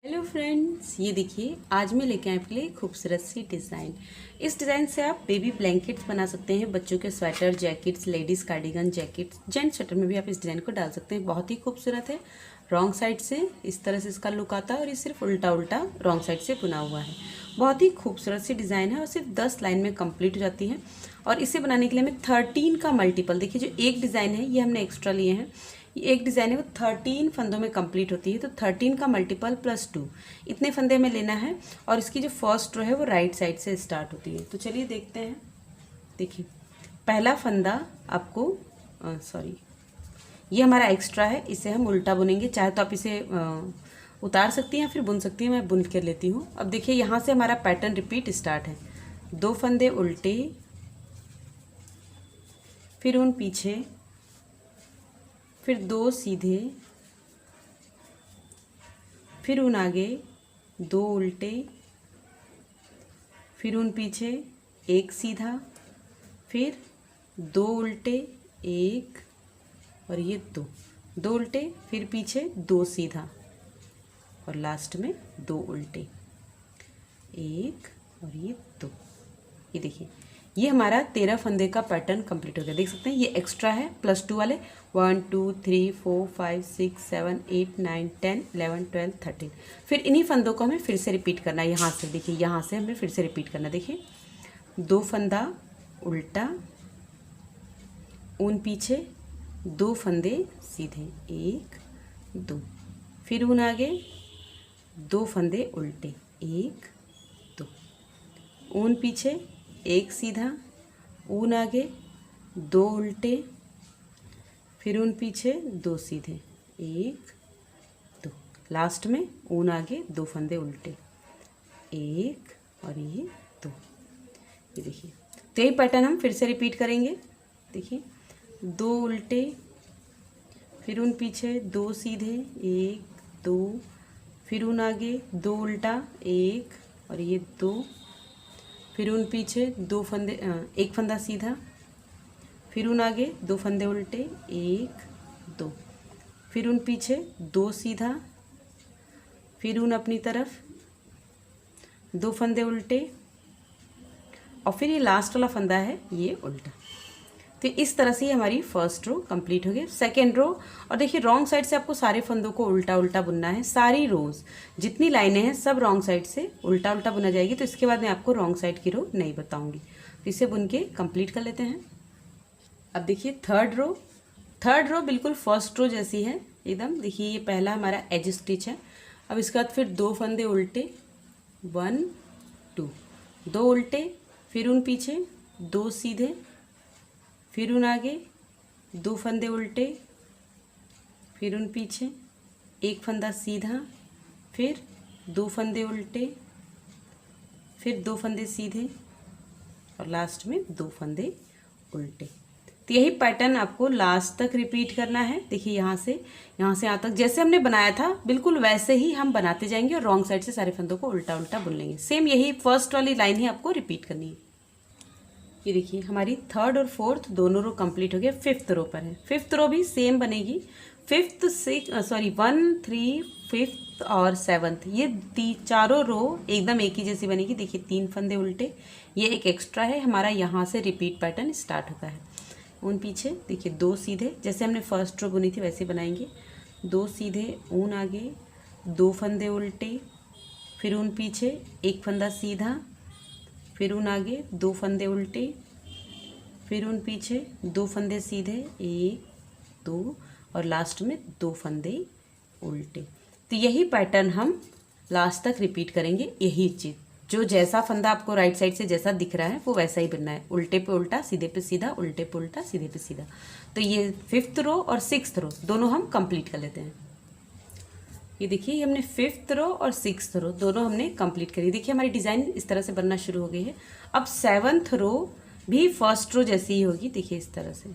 Hello friends, ये देखिए आज मैं लेके आए आपके लिए खूबसूरत सी डिज़ाइन। इस डिज़ाइन से आप बेबी ब्लैंकेट्स बना सकते हैं, बच्चों के sweater, jackets, ladies cardigan, jackets, gents sweater में भी आप इस डिज़ाइन को डाल सकते हैं। बहुत ही खूबसूरत है। रॉन्ग साइड से इस तरह से इसका लुक आता है और ये सिर्फ उल्टा उल्टा रॉन्ग साइड से बुना हुआ है। बहुत ही खूबसूरत सी डिज़ाइन है और सिर्फ 10 लाइन में कंप्लीट हो जाती है। और इसे बनाने के लिए हमें 13 का मल्टीपल, देखिए जो एक डिज़ाइन है ये हमने एक्स्ट्रा लिए हैं, ये एक डिज़ाइन है वो 13 फंदों में कंप्लीट होती है। तो 13 का मल्टीपल +2 इतने फंदे में लेना है। और इसकी जो फर्स्ट रो है वो राइट साइड से स्टार्ट होती है। तो चलिए देखते हैं। देखिए पहला फंदा आपको ये हमारा एक्स्ट्रा है, इसे हम उल्टा बुनेंगे। चाहे तो आप इसे उतार सकती हैं या फिर बुन सकती हैं, मैं बुन कर लेती हूँ। अब देखिए यहाँ से हमारा पैटर्न रिपीट स्टार्ट है। 2 फंदे उल्टे, फिर उन पीछे, फिर 2 सीधे, फिर उन आगे 2 उल्टे, फिर उन पीछे 1 सीधा, फिर 2 उल्टे 1 और ये 2 उल्टे, फिर पीछे 2 सीधा और लास्ट में 2 उल्टे 1 और ये 2। ये देखिए ये हमारा 13 फंदे का पैटर्न कंप्लीट हो गया। देख सकते हैं ये एक्स्ट्रा है +2 वाले। 1 2 3 4 5 6 7 8 9 10 11 12 13। फिर इन्हीं फंदों को हमें फिर से रिपीट करना है। यहाँ से देखिए, यहाँ से हमें फिर से रिपीट करना है। देखिए 2 फंदा उल्टा, ऊन पीछे, 2 फंदे सीधे 1 2, फिर ऊन आगे 2 फंदे उल्टे 1 2, ऊन पीछे 1 सीधा, ऊन आगे 2 उल्टे, फिर ऊन पीछे 2 सीधे 1 2, लास्ट में ऊन आगे 2 फंदे उल्टे 1 और ये 2। ये देखिए तो यही पैटर्न हम फिर से रिपीट करेंगे। देखिए 2 उल्टे, फिर उन पीछे 2 सीधे 1 2, फिर उन आगे 2 उल्टा 1 और ये 2, फिर उन पीछे 2 फंदे 1 फंदा सीधा, फिर उन आगे 2 फंदे उल्टे 1 2, फिर उन पीछे 2 सीधा, फिर उन अपनी तरफ 2 फंदे उल्टे और फिर ये लास्ट वाला फंदा है ये उल्टा। तो इस तरह से हमारी फर्स्ट रो कंप्लीट हो गई। सेकेंड रो, और देखिए रॉन्ग साइड से आपको सारे फंदों को उल्टा उल्टा बुनना है। सारी रोज जितनी लाइनें हैं सब रॉन्ग साइड से उल्टा उल्टा बुना जाएगी। तो इसके बाद मैं आपको रॉन्ग साइड की रो नहीं बताऊंगी। तो इसे बुन के कंप्लीट कर लेते हैं। अब देखिए थर्ड रो बिल्कुल फर्स्ट रो जैसी है एकदम। देखिए ये पहला हमारा एज स्टिच है। अब इसके बाद फिर 2 फंदे उल्टे 1 2, 2 उल्टे, फिर उन पीछे 2 सीधे, फिर उन आगे 2 फंदे उल्टे, फिर उन पीछे 1 फंदा सीधा, फिर 2 फंदे उल्टे, फिर 2 फंदे सीधे और लास्ट में 2 फंदे उल्टे। तो यही पैटर्न आपको लास्ट तक रिपीट करना है। देखिए यहाँ से यहाँ तक जैसे हमने बनाया था बिल्कुल वैसे ही हम बनाते जाएंगे और रॉन्ग साइड से सारे फंदों को उल्टा उल्टा बुन लेंगे। सेम यही फर्स्ट वाली लाइन ही आपको रिपीट करनी है। ये देखिए हमारी थर्ड और फोर्थ दोनों रो कंप्लीट हो गया। फिफ्थ रो पर है। फिफ्थ रो भी सेम बनेगी। 1 3 5 और 7 ये चारों रो एकदम एक ही जैसी बनेगी। देखिए 3 फंदे उल्टे, ये एक एक्स्ट्रा है हमारा, यहाँ से रिपीट पैटर्न स्टार्ट होता है। ऊन पीछे देखिए 2 सीधे, जैसे हमने फर्स्ट रो बुनी थी वैसे बनाएंगे। 2 सीधे, ऊन आगे 2 फंदे उल्टे, फिर ऊन पीछे 1 फंदा सीधा, फिर उन आगे 2 फंदे उल्टे, फिर उन पीछे 2 फंदे सीधे 1 2 और लास्ट में 2 फंदे उल्टे। तो यही पैटर्न हम लास्ट तक रिपीट करेंगे। यही चीज़ जो जैसा फंदा आपको राइट साइड से जैसा दिख रहा है वो वैसा ही बनना है। उल्टे पे उल्टा, सीधे पे सीधा, उल्टे पे उल्टा, सीधे पे सीधा। तो ये 5th रो और 6th रो दोनों हम कंप्लीट कर लेते हैं। ये देखिए ये हमने 5th रो और 6th रो दोनों हमने कंप्लीट करी। देखिए हमारी डिज़ाइन इस तरह से बनना शुरू हो गई है। अब 7th रो भी फर्स्ट रो जैसी ही होगी। देखिए इस तरह से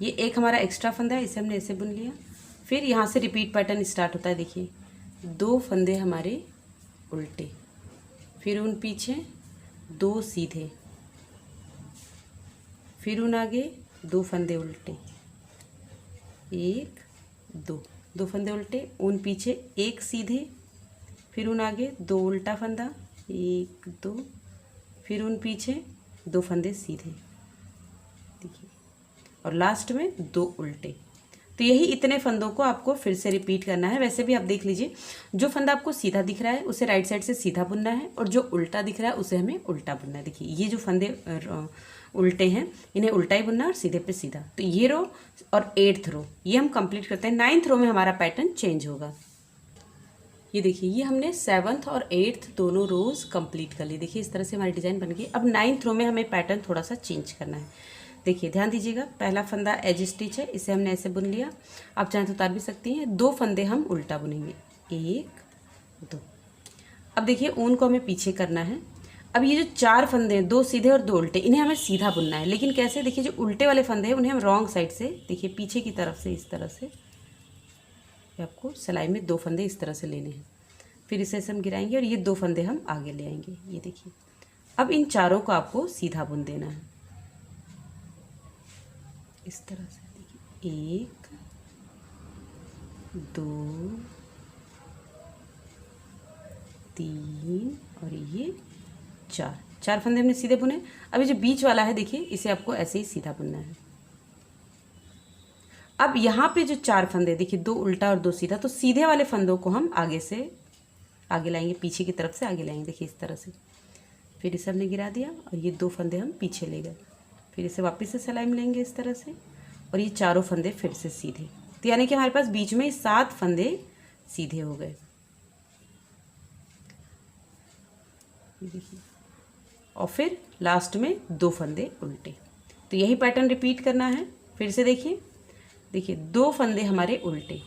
ये एक हमारा एक्स्ट्रा फंदा है, इसे हमने ऐसे बुन लिया। फिर यहाँ से रिपीट पैटर्न स्टार्ट होता है। देखिए 2 फंदे हमारे उल्टे, फिर उन पीछे 2 सीधे, फिर उन आगे 2 फंदे उल्टे 1 2, 2 फंदे उल्टे, ऊन पीछे, एक सीधे, फिर ऊन आगे, 2 उल्टा फंदा, 1 2, फिर ऊन पीछे, 2 फंदे सीधे, देखिए, और लास्ट में 2 उल्टे। तो यही इतने फंदों को आपको फिर से रिपीट करना है। वैसे भी आप देख लीजिए, जो फंदा आपको सीधा दिख रहा है उसे राइट साइड से सीधा बुनना है, और जो उल्टा दिख रहा है उसे हमें उल्टा बुनना है। देखिए ये जो फंदे उल्टे हैं इन्हें उल्टा ही बुनना है और सीधे पे सीधा। तो ये रो और 8th रो ये हम कंप्लीट करते हैं। 9th रो में हमारा पैटर्न चेंज होगा। ये देखिए, ये हमने 7th और 8th दोनों रोज कंप्लीट कर ली। देखिए इस तरह से हमारी डिज़ाइन बन गई। अब 9th रो में हमें पैटर्न थोड़ा सा चेंज करना है। देखिए ध्यान दीजिएगा, पहला फंदा एज स्टिच है, इसे हमने ऐसे बुन लिया। आप चाहें तो उतार भी सकती हैं। 2 फंदे हम उल्टा बुनेंगे, 1 2। अब देखिए ऊन को हमें पीछे करना है। अब ये जो 4 फंदे हैं, 2 सीधे और 2 उल्टे, इन्हें हमें सीधा बुनना है। लेकिन कैसे? देखिए जो उल्टे वाले फंदे हैं उन्हें हम रॉन्ग साइड से, देखिए पीछे की तरफ से, इस तरह से आपको सिलाई में 2 फंदे इस तरह से लेने हैं। फिर इसे हम गिराएंगे और ये 2 फंदे हम आगे ले आएंगे। ये देखिए, अब इन चारों को आपको सीधा बुन देना है इस तरह से। देखिए 1 2 3 और ये 4 फंदे हमने सीधे बुने। अब ये जो बीच वाला है देखिए, इसे आपको ऐसे ही सीधा बुनना है। अब यहाँ पे जो 4 फंदे देखिए, 2 उल्टा और 2 सीधा, तो सीधे वाले फंदों को हम आगे से आगे लाएंगे, पीछे की तरफ से आगे लाएंगे। देखिए इस तरह से। फिर इसे हमने गिरा दिया और ये 2 फंदे हम पीछे ले गए। फिर इसे वापस से सिलाई में लेंगे इस तरह से, और ये चारों फंदे फिर से सीधे। तो यानी कि हमारे पास बीच में 7 फंदे सीधे हो गए। देखिए, और फिर लास्ट में 2 फंदे उल्टे। तो यही पैटर्न रिपीट करना है। फिर से देखिए, देखिए 2 फंदे हमारे उल्टे,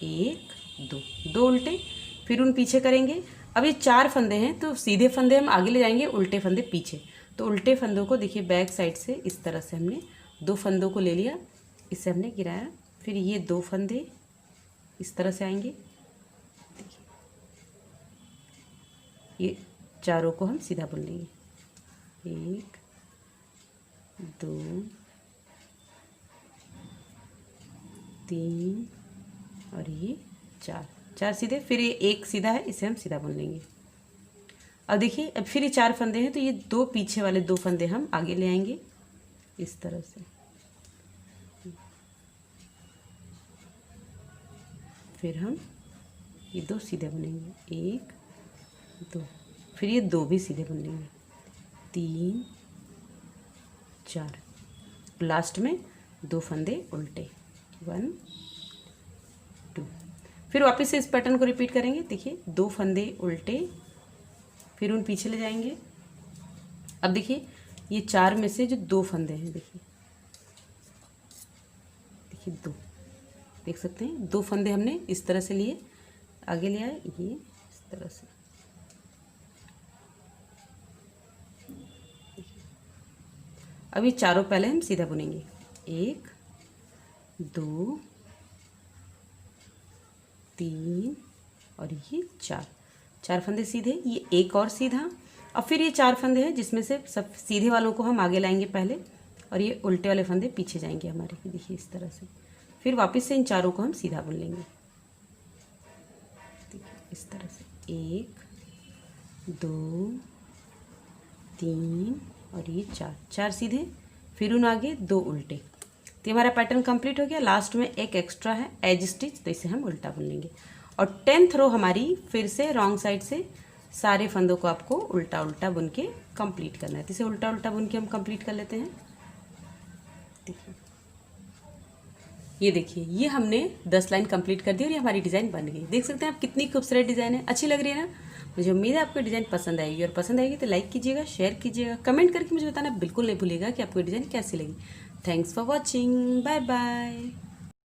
1 2, 2 उल्टे, फिर उन पीछे करेंगे। अब ये 4 फंदे हैं, तो सीधे फंदे हम आगे ले जाएंगे, उल्टे फंदे पीछे। तो उल्टे फंदों को देखिए बैक साइड से इस तरह से हमने 2 फंदों को ले लिया, इसे हमने गिराया। फिर ये 2 फंदे इस तरह से आएंगे। देखिए ये चारों को हम सीधा बुन लेंगे, 1 2 3 और ये 4 सीधे। फिर ये 1 सीधा है, इसे हम सीधा बुन लेंगे। अब देखिए, अब फिर ये 4 फंदे हैं, तो ये 2 पीछे वाले 2 फंदे हम आगे ले आएंगे इस तरह से। फिर हम ये 2 सीधे बुनेंगे, 1 2, फिर ये 2 भी सीधे बुन लेंगे, 3 4, लास्ट में 2 फंदे उल्टे, 1 2। फिर वापस से इस पैटर्न को रिपीट करेंगे। देखिए 2 फंदे उल्टे, फिर उन पीछे ले जाएंगे। अब देखिए ये 4 में से जो 2 फंदे हैं, देखिए 2 देख सकते हैं, 2 फंदे हमने इस तरह से लिए, आगे ले आए, ये इस तरह से। अब ये चारों पहले हम सीधा बुनेंगे, 1 2 3 और ये 4 फंदे सीधे, ये 1 और सीधा। और फिर ये 4 फंदे हैं जिसमें से सब सीधे वालों को हम आगे लाएंगे पहले, और ये उल्टे वाले फंदे पीछे जाएंगे हमारे, देखिए इस तरह से। फिर वापस से इन चारों को हम सीधा बुन लेंगे, देखिए इस तरह से, 1 2 3 और ये 4 सीधे, फिर उन आगे 2 उल्टे। तो हमारा पैटर्न कंप्लीट हो गया। लास्ट में एक एक्स्ट्रा है एज स्टिच, तो इसे हम उल्टा बुन लेंगे। और 10th रो हमारी फिर से रॉन्ग साइड से सारे फंदों को आपको उल्टा उल्टा बुन के कंप्लीट करना है। तो इसे उल्टा उल्टा बुन के हम कंप्लीट कर लेते हैं। देखिए ये देखिए, ये हमने 10 लाइन कंप्लीट कर दी और ये हमारी डिज़ाइन बन गई। देख सकते हैं आप कितनी खूबसूरत डिज़ाइन है, अच्छी लग रही है ना। मुझे उम्मीद है आपको डिज़ाइन पसंद आएगी, और पसंद आएगी तो लाइक कीजिएगा, शेयर कीजिएगा, कमेंट करके मुझे बताना बिल्कुल नहीं भूलिएगा कि आपको डिज़ाइन कैसी लगी। Thanks for watching, bye bye.